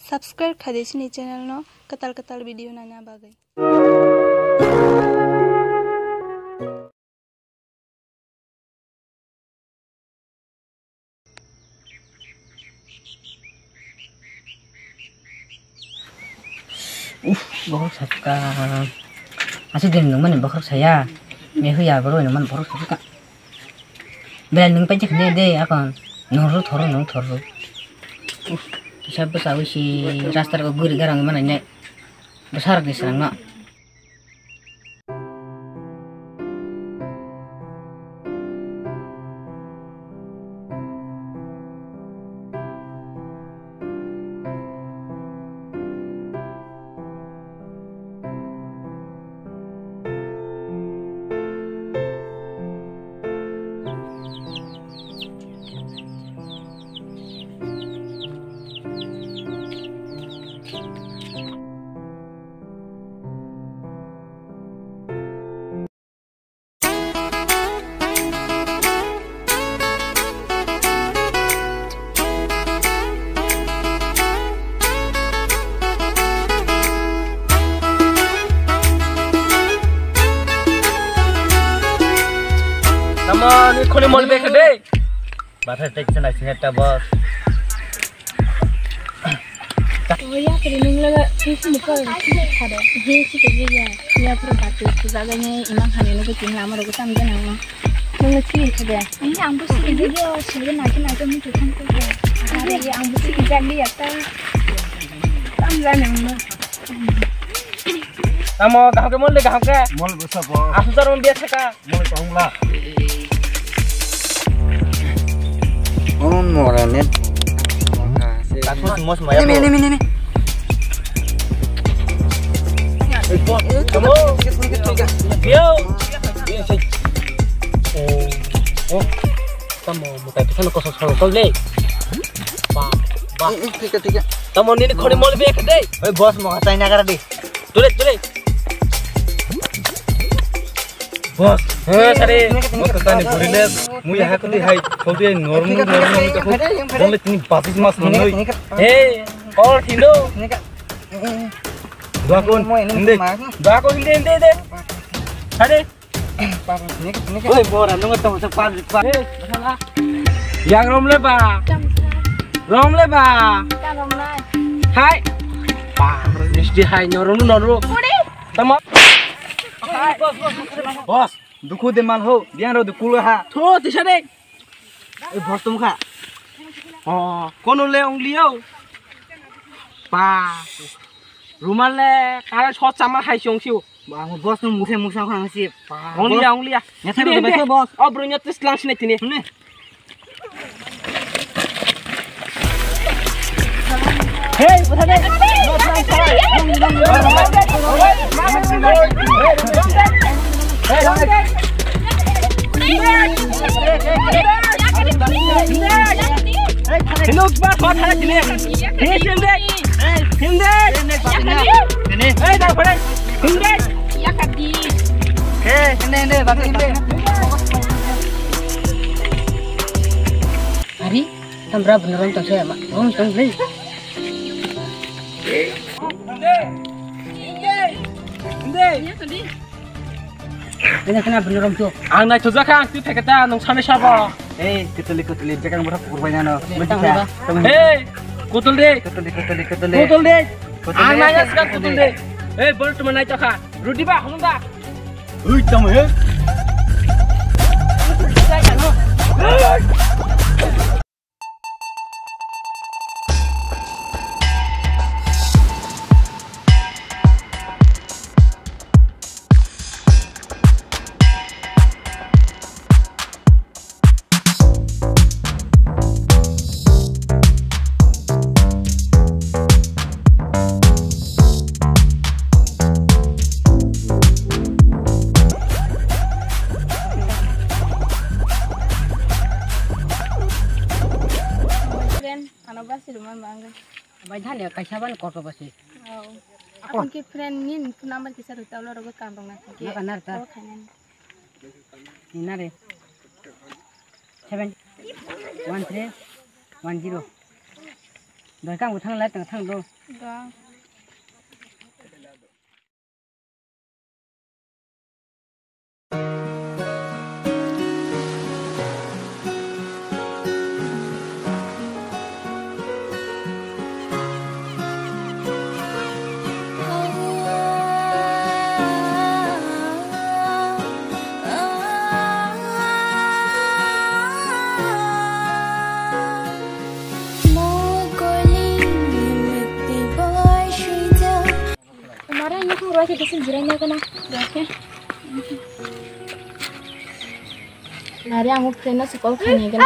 Subscribe khade sini channel no katal video nanya bagai. Borok saka asik din nang man borok saya me huya boro nang man borok saka bel nang pajak de akon noru thoru nang thoru sab sawi si rastar ko guri garang man ne besar di sana Ini kau ni mau lebih kedai. Baru tak senang sengat bos. Oh ya, training laga sisi muka ada. Sisi kerja ya perlu jaganya imam hari ini kita lama rogo tamja nama. Lalu sih kerja. Ini ambil sih kerja sih nanti mungkin kan kerja. Hari ini ambil sih kerja dia tak tamja nama. Kamu kaham ke mall le kaham ke? Mall besar bos. Aku sekarang biasa kah? Mall tahun lah. moranet Kamu semua ya. ini Kamu. Yo. Oh. Kamu mau kayak pesan kosong deh. Bah. tiga Kamu ini kau ni mau lebih kedai. Bos mau ngatain agar deh. Tulis. Bos, sari. Bos katanya burilet. Muya aku di hai. Kau dia normal itu. Boleh ini basis mas menoi. Hey, kau hindo. Dua kun. Inde deh. Sari. Oi, bora, nunggu tunggu sepan. Yang rom leba. Hai. Pak, di hai nyoron noru. Tama. Bos, duku de mal ho, dia ro duku ha. Tuh, di sana. Bos tum kha. Oh, kono le ong liao. Pa. Rumah le, kalau shot sama hai siong siu. Bos tum musa khang sip. Ong liya. Nyata udah betul bos. Oh, bro nyatis langsung sini. Hey, betul deh. hari tambra beneran tak saya mak tong beli ini kena beneran tuh Ang naik tu zakang tu pekata nong sana siapa? Keteli jangan berapa kurbannya no. Hey, kutul deh. Keteli. Kutul deh. Ang naik sekarang kutul deh. Baru cuma naik cakap. Rudi bah, hulung dah. Tam he. badan ya kasaban kotor pasti Aku ki friend nin number kisah ruta lo rogo kantong na ki. Anar ta. Inare 71310 Rồi các một thằng lấy từng thằng đâu. Vâng. Kemarin aku ruas itu sendirian kena, oke? Hari aku kena sekolah kena kan?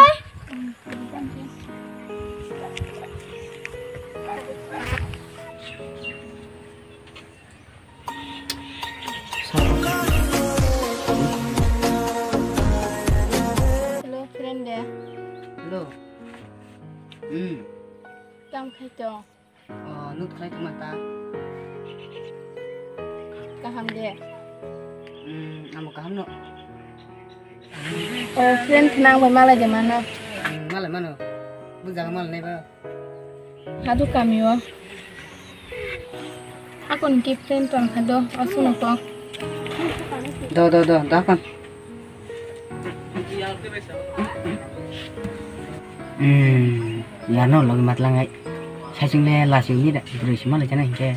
Hello friend deh. Hello. Kamu kacau. Oh, nút khai ke mata. Kaham deh. Amo kaham no. Oh friend tenang malah di mana? Malah mana? Bujang malah nih ba. Hadu kami wa. Aku nikip friend tuang hadu asu nako. Do kan. Ya no lagi mat langai. Saya cuma lasih ini dah. Terus malah jangan hingga.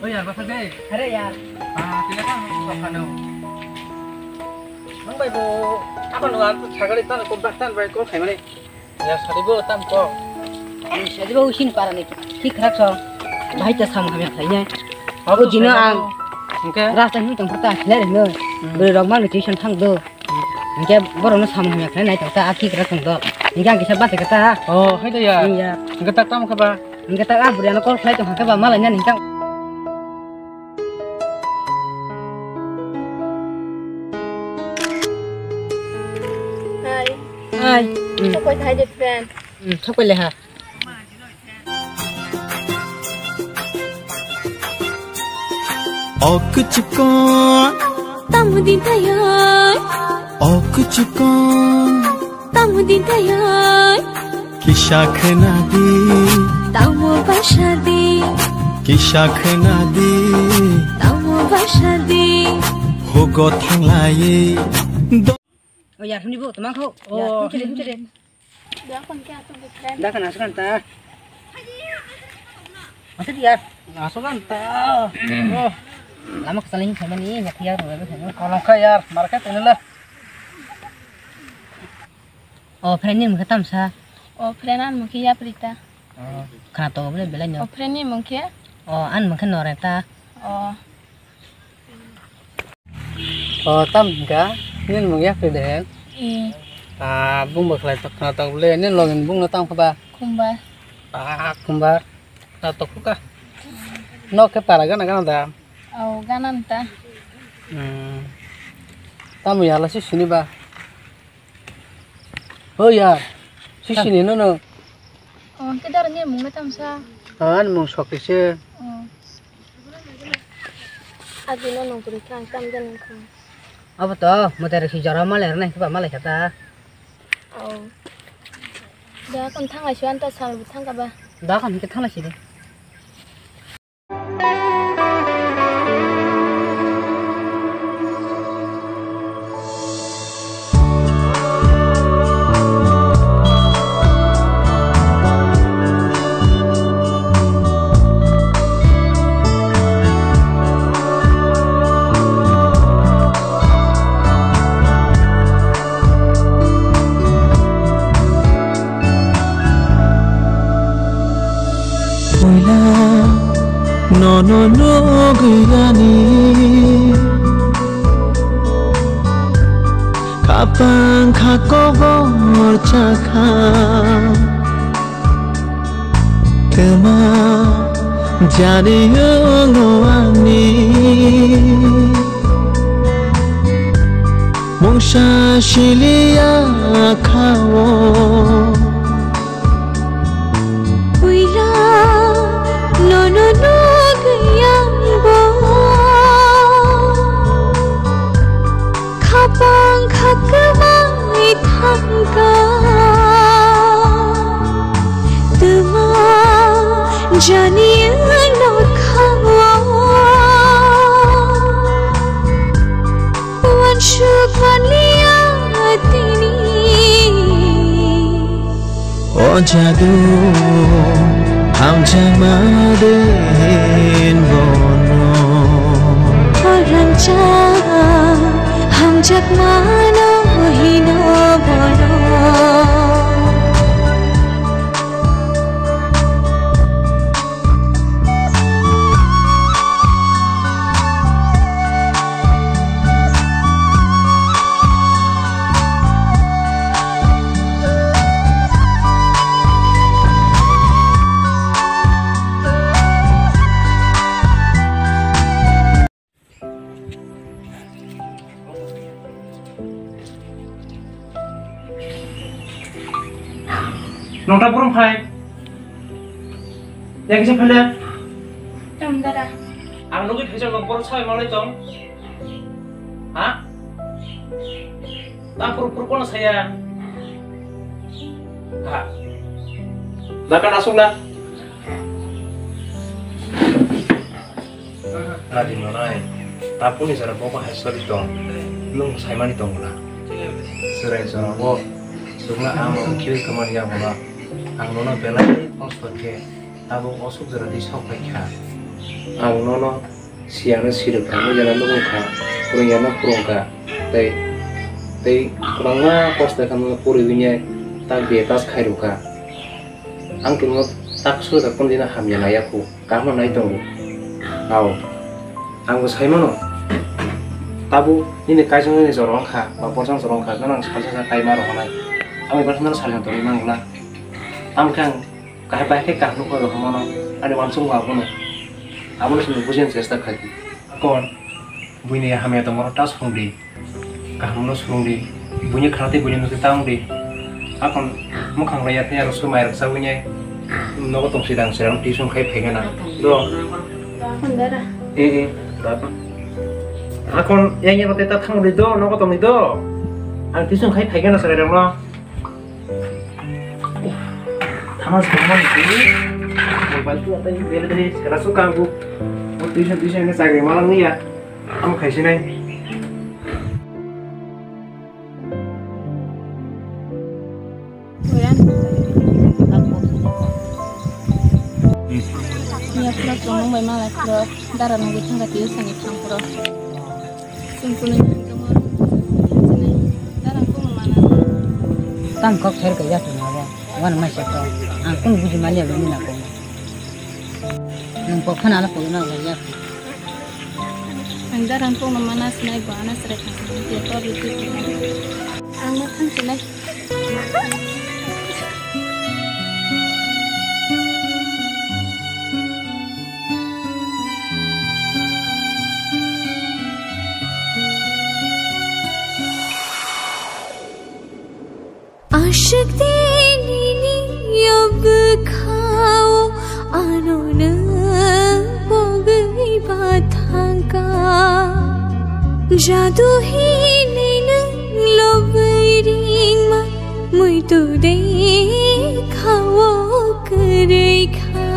Oh ya, Bapak deh. Ada ya. silakan Bapak. Nang baik bu, apa nuan sagari tan kompaktan baik kau kemana? Ya saribu tam kau. Jadi bau sin parah nih. Kikrak so. Bahaya sama kami kayaknya. Aku jina ang. Oke. Rasa ini tentang pertah hilang nih. Beragam macam jenis tentang do. Oke, baru nus sama kami kayaknya itu tak aki kira tentang. Ini kan kisah bantai kata. Oh, itu ya. Iya. Kita tam kaba. Kita ah beri anak kau flight tuh kaba malahnya nih kan. Hai. Aku hai deh friend. Thắc quên hả? Okuchukon Tamudin tayoy Okuchukon Tamudin tayoy Kishak nadi Tamu bashadi Kishak nadi Tamu bashadi Hogo thanglai Oh ya, ini bu, teman kau. Oh. Ya, ini. Dia kon kaya tuh friend. Dah kan asukan ta. Masa dia? Asukan ta. Oh, Lama kesaling sama nih, nyak ya, kalau kaya market ini lah. Oh, friendnya mungkin tam sa. Oh friendan mungkin ya Prita. Oh, karena tahu boleh belanya. Oh friendnya mungkin. Oh, an mungkin noreta. Oh. Oh, tam enggak. Ini mungkin ya Fidel. Bung berkelai tak kena tahu boleh. Ini login bung datang ke bah. Kumbar. Kumbar. Tahu kah? No ke paragan akan ada. Oh ganan ta. Tamu ya lah sih sini bah. Oh ya, sini no. Oh kita orangnya mungkin tam sa. An mung sok sih. Oh. Adina nong berikan tam dan nong. Apa tuh? Mau tarik si jarum malah nih, coba malah kata. Oh. Dia kon thang ai chuan ta sal bu thang ka ba. Dah kan kita lah sini. No guyani Kapang kakobor cakap Tema jadi ngeloani Mungsa silia kawo Kapang kakawai thangka জানিয়ে না খাওয়া সুখালিয়া তিনি ও জাদু hamjamaden bono Ranca hamjak mano hino bono Nongta burung phai. Ya kisah phai le. Dara. Ang nugi phai jang bor chai malai tong. Ha? Ta pur kono saya. Ha. Dakan asung na. Lagi nonai. Ta puni sara boba hasori tong. Lung sai mani tong la. Serai sara bo. Sugna amo kiri kamani ya bola. Ang nono belai ospakke abo osuk jara di sokai kha ang nono siana siruk kamu jana nunggu kha kurang jana kurang kha tei kurangnya posta kamu puri winya tak di atas khairu kha ang kinu tak sudah pun dina hamya nayaku kamu naik tunggu au ang usai mano tabu ini kaisang ini sorong kha baposang sorong kha nang salsa kai maro kanai ami personal salin to imang na am kang kahit pakai kah lu kalau kemana ada langsung nggak pun, aku langsung pujian sesta kaki. Kon, bunyi ya hamil atau merotas fundi, kah mulus fundi, bunyi kerati bunyi nusi taung di, akon mukang layatnya harus lumayan sawinya, nopo tong sidang disung kayak pengen do. Dara. Berapa? Akon yang roti tatang di do, nopo tong di do, ang disung kayak pengen sedang lo. Mas kamu ini mobile tuh apa yang beda dari sekarang suka aku tulisan ini saya malam nih ya kamu kayak sini Iya pula tolong memang lah pula darah nunggu tangga dia sangat campur simpulnya kamu darah pun mana tangkap saya kerja semua wan masih kau aku bujuk malia belum nak kau nampak kan anak kau nak kerja darah pun mana senai bana serta dia tahu itu anak kan senai Aşık denini yab khao anona pogai bathanga jadu hi nina lobring ma mui tu dekhao kare kha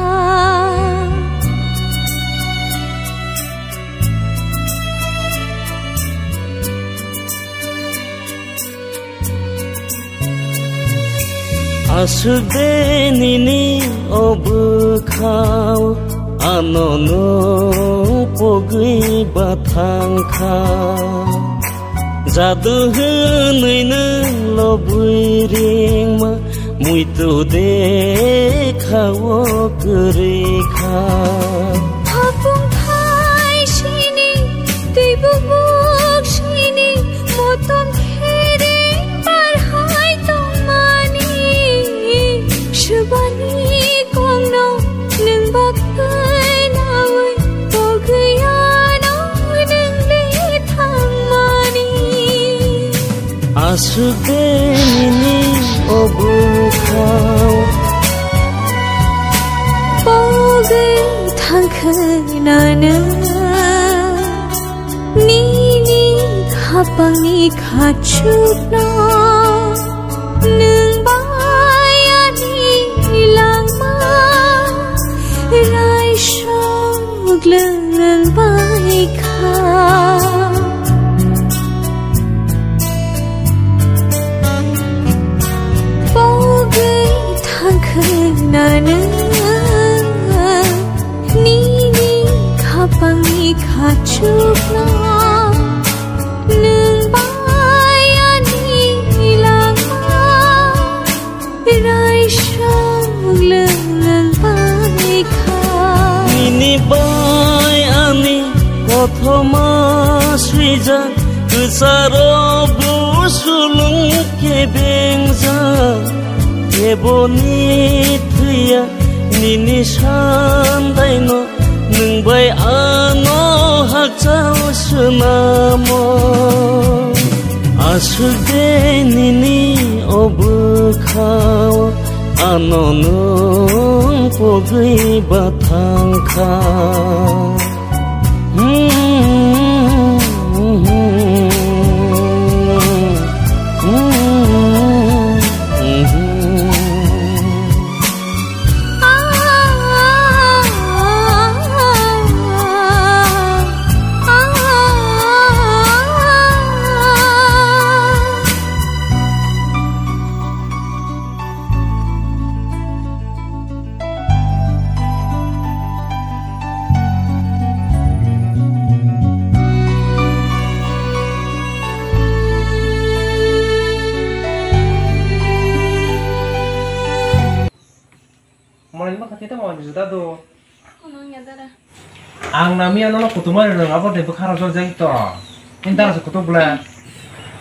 Asudeni obkhao anono pogai bathangkha jadu hneina loburing ma muito dekhao krekha Hapung thai shini teibu buk shini motom khere parhai tomani shubani kongno nung baknawi pogayano nung le thangmani Asudeni obkhao pogai thangkhnana nini khapangni khachupna nung bayani langma 나는 니니 가방이 가축나 Thomasriza kusaro busulung kebengza keboni thya nini sandaino nungbai ano hakchao sunamo asude nini obukhao ano nung pogui bathangkha Kita mau juta tuh. Konongnya Dara. Ang nami ano kutumar ng apa deh bekar so jeng to. Intar sa kutub la.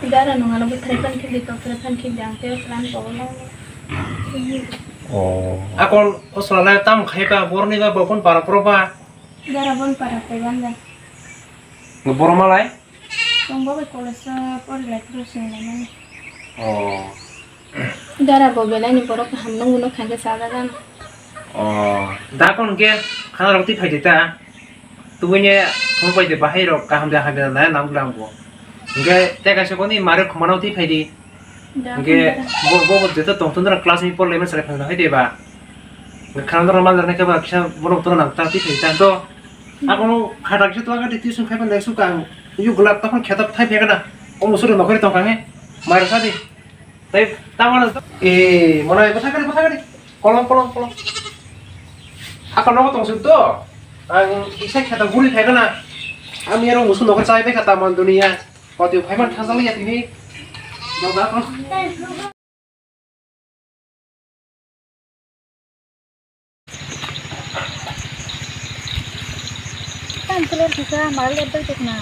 Dara nung ano betrepan kidi to betrepan kidi ang teo plan bawang. Oh. Akon osrala tam khaiba borni ba bopon para proba. Dara bon para peganda. Ngebor malai? Tong bawa kolesa por la terus ni. Oh. Dara bobela ni borok hamnang uno khanga sada kan. Oh, dah kon ke khana roti phai dita. Tu punya kamu pai de bahai rok kaham dah habis na nam gulang ko. Nge te ka sekoni mare khmana roti phai di. Nge bo jeta tong tondra class ni por lemen sare phai hai de ba. Khana ro mal ne ka ba kisha borok to na ta ti phai ta to. Akon khara ki to ka ti sun phai ban dai su ka. Yu gulab ta kon kheta phai phai kana. O musure nokori to ka he. Mare sa di. Tai tawana mana batha kari. Kolong. Akan nongol tong sudo, ang isa kata guri kayak na, kami orang musuh nongol saya kata man dunia, waktu itu Paiman kasar lihat ini, bapak kon. Kan telur bisa malah lebar tu na.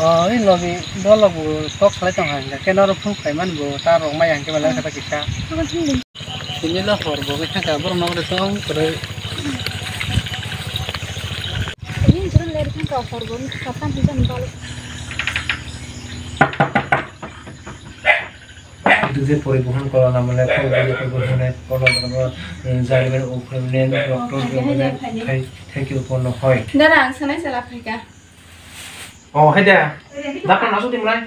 Oh, ini lagi dua lagu tok selai tong hang, kena orang pun Paiman bu taruh mayang ke mana kata kita. Akan sini. Ini lah horbo, kita kabar mau datang pada. Ini jangan lebar kan kau forbon, kapan bisa nembal. Dua poribuhan kalau namanya kalau jalan ukuran dokter thank you for no hoy. Dara, sana salah Afrika. Oh, heda. Dapat masuk tim lain.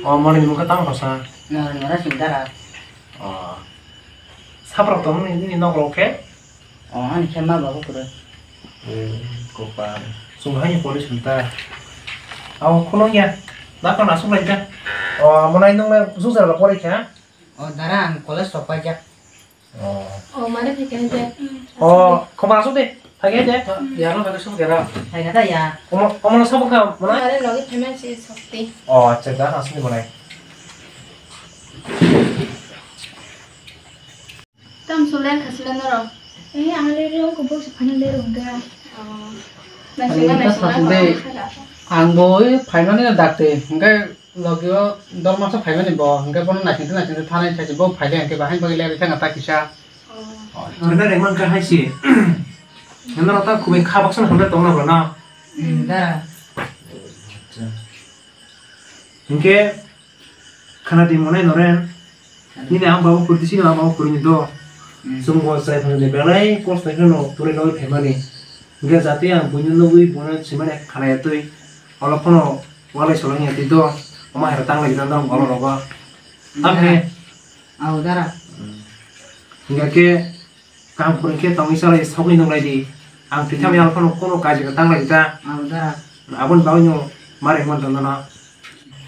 Oh, mau minum ketang kosa. Nah, mana sindara? Oh. Sabar tuh ini nongkrong ke? Oh, ini sama bapak kuda. Kopa. Sungguhnya polis bentar. Oh, kunongnya. Dapat masuk lagi kan? Oh, mau nanya nong susah lah polis ya? Oh, darah, koles sopa aja. Oh. Oh, mana fikir aja. Oh, kau masuk deh. Lagi aja. Ya, lo bagus semua ya. Saya kata ya. Kamu sabuk kan? Mana? Ada lagi pemain si Sakti. Oh, cerita langsung dimulai. Tam sulen khasilan naro. Ang lero ko bos final lero ga. Oh. Ang boy Paiman ni dakte, hingga lagi dal masa Paiman ni bo, hingga pun nasi thana saja bo Paiman hingga bahan bagi lagi saya ngata kisah. Oh. Sebenarnya emang kan sih. Yang nara kubeng kabak sana hendak tahu nak na. Darah. Hingga karena di mana noren, ini ang bawa kurdi sini ang bawa kurdi itu. Semua saya pernah dibelai, kos saya no turun lagi Paiman ni. Hingga saat yang punya lebih punya sebenarnya karena itu, walaupun walai solongnya itu, omah hertang lagi tentang kalau roba. Tapi, Oh, darah. hingga ke kampung ke tahu misalnya sokli nong lagi, ang kita yang kalau kono kaji tentang lagi ta, Oh, darah. abon tahu nyo, mari man tentang na.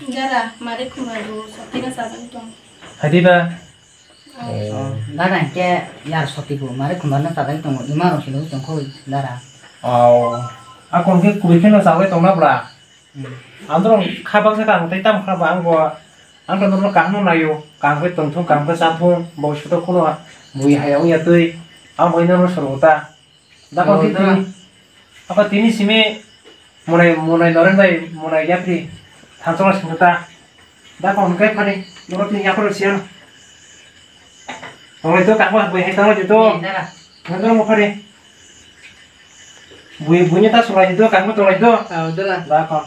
Dara, mari kumaru Sakti ka saban tong. hadiba Dara ke yar sotiku mare khumarna tagai tongo imaro silu tongko dara. akon ke kubikino sawe tongna bra androng khabang sa kang taitam khabang go ang no kang no nayo kang ke tongthong kang ke sathung bo shuto kuno bui hayau ya tui am oina no sorota da kon ke apa tini sime monai noren dai monai yapri thansora singta da kon ke phani no tin ya pro sian Orang itu kakak buih hitam itu, nggak mau kari. Buihnya tak surat itu, kakak surat itu. Udah lah. Bakal.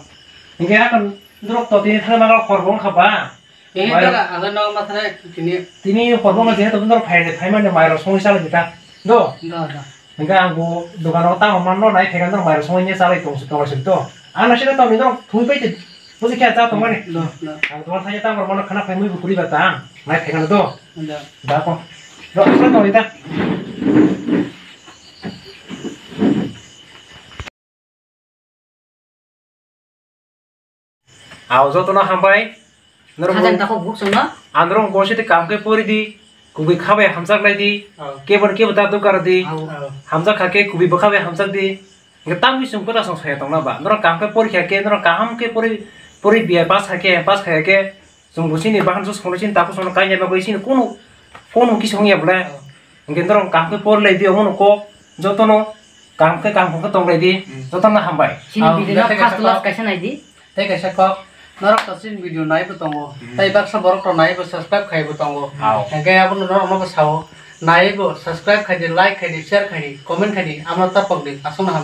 Ini akan drop tuh ini hal magal korbong kaba. Ini dah ada nama masalah ini. Ini korbong aja tuh drop file mana mayro semua salah kita. Do. Dah. Ini aku dugaan orang mana naik pegang tuh mayro semuanya salah itu sekarang situ. Anak sih tahu nih dong, tuh itu. Mesti kita tahu teman nih. Aku teman saya tahu mana kena pemui bukuri batang. Naik pegang itu. Bakal. Rồi, sao rồi ta? Áo zo to na hambai. Hajan ta ko buk sona. Androng goshi te kam ke pori di. Kubi khabe hamsak lai di. Ke bata tu kar di. Hamsak khake kubi bakhabe hamsak di. Ngetam bi sungko ta song saya tong na ba. Noro kam ke pori khake noro kam ke pori biar pas khake sungko sini bahan sus kono sini tapu sono kanya ba sini kono kisong ya bla. Ngendrong kam ke por lai di omono ko jotono kam ke tong lai di jotono hambai. Sini video first love kaisa nai di. Teh kaisa kok norok tasin video nai betongo. Tai baksa borok to nai be subscribe khai betongo. Engke apun norok no besao. Nai bo subscribe khai di like khai di share khai di comment khai di amna tapok di asuna